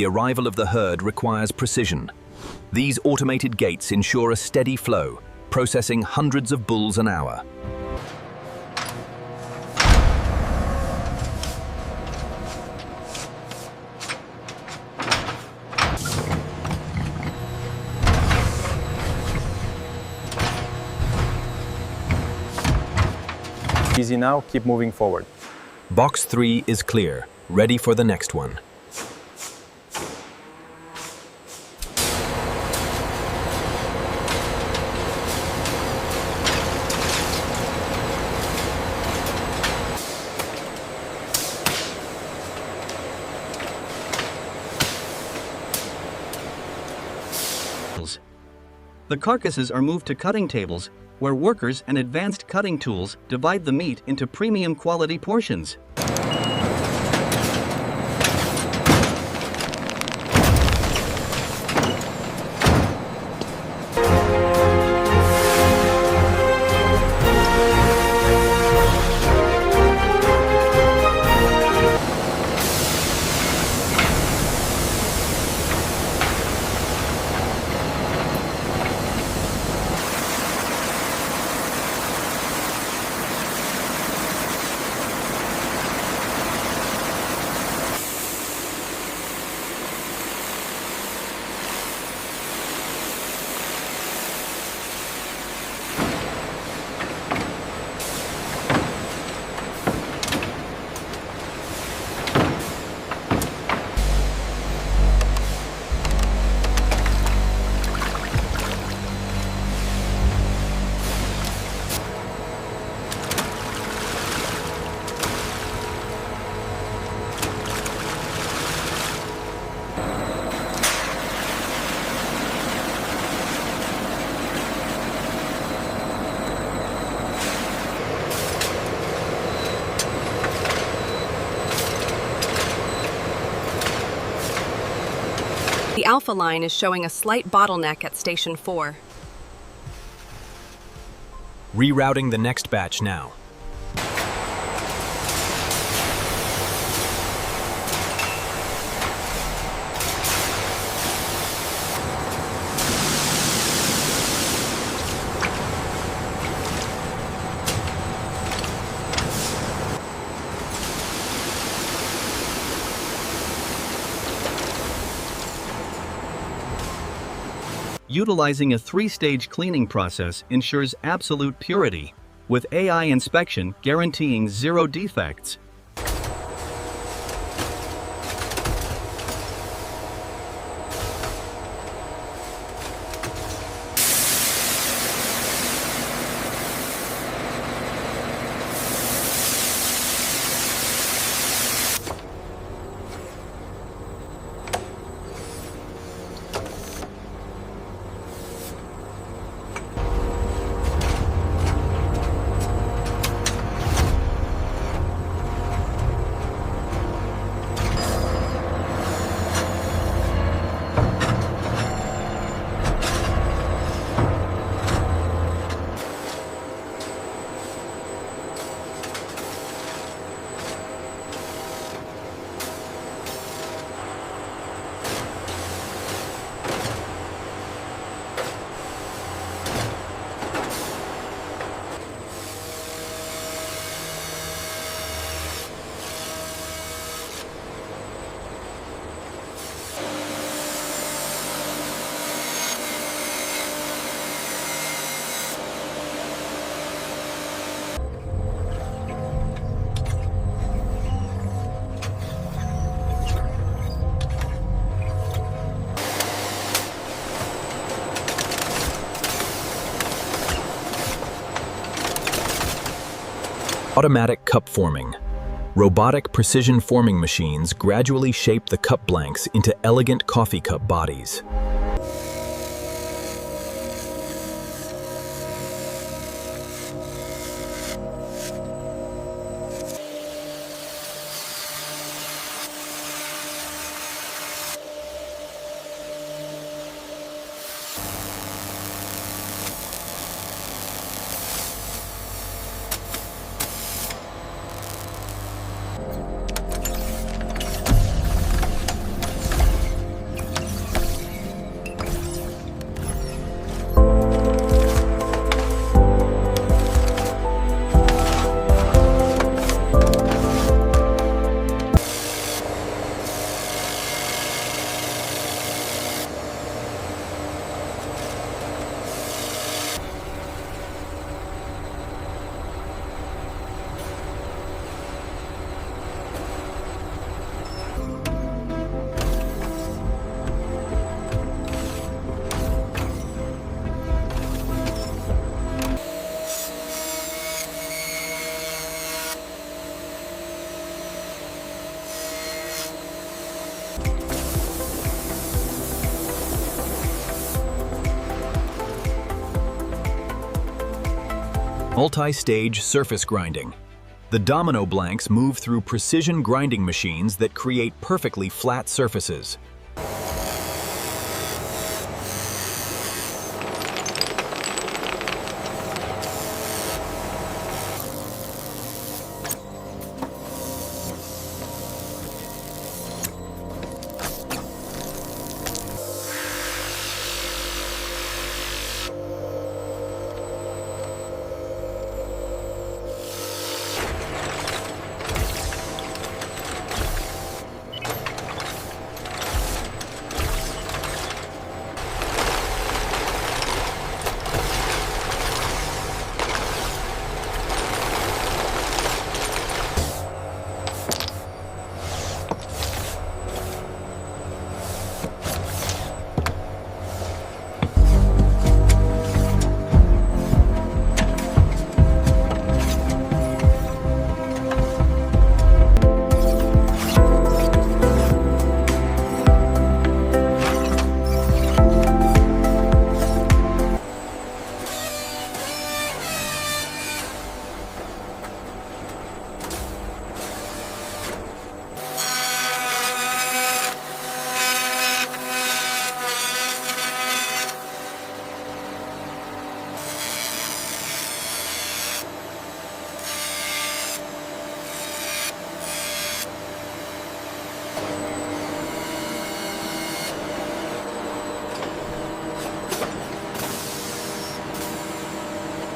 arrival of the herd requires precision. These automated gates ensure a steady flow, processing hundreds of bulls an hour. Easy now, keep moving forward. Box 3 is clear, ready for the next one. The carcasses are moved to cutting tables, where workers and advanced cutting tools divide the meat into premium quality portions. The Alpha line is showing a slight bottleneck at Station 4. Rerouting the next batch now. Utilizing a 3-stage cleaning process ensures absolute purity, with AI inspection guaranteeing 0 defects. Automatic cup forming. Robotic precision forming machines gradually shape the cup blanks into elegant coffee cup bodies. Multi-stage surface grinding. The domino blanks move through precision grinding machines that create perfectly flat surfaces.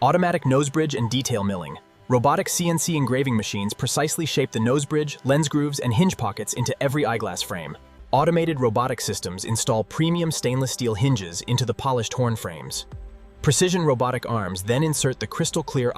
Automatic nose bridge and detail milling. Robotic CNC engraving machines precisely shape the nose bridge, lens grooves, and hinge pockets into every eyeglass frame. Automated robotic systems install premium stainless steel hinges into the polished horn frames. Precision robotic arms then insert the crystal clear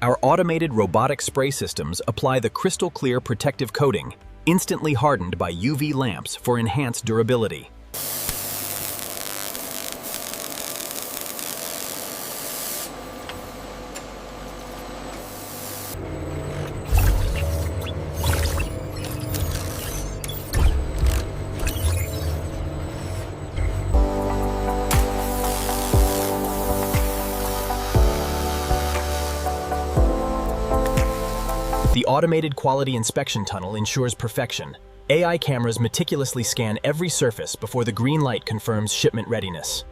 Our automated robotic spray systems apply the crystal clear protective coating, instantly hardened by UV lamps for enhanced durability. The automated quality inspection tunnel ensures perfection. AI cameras meticulously scan every surface before the green light confirms shipment readiness.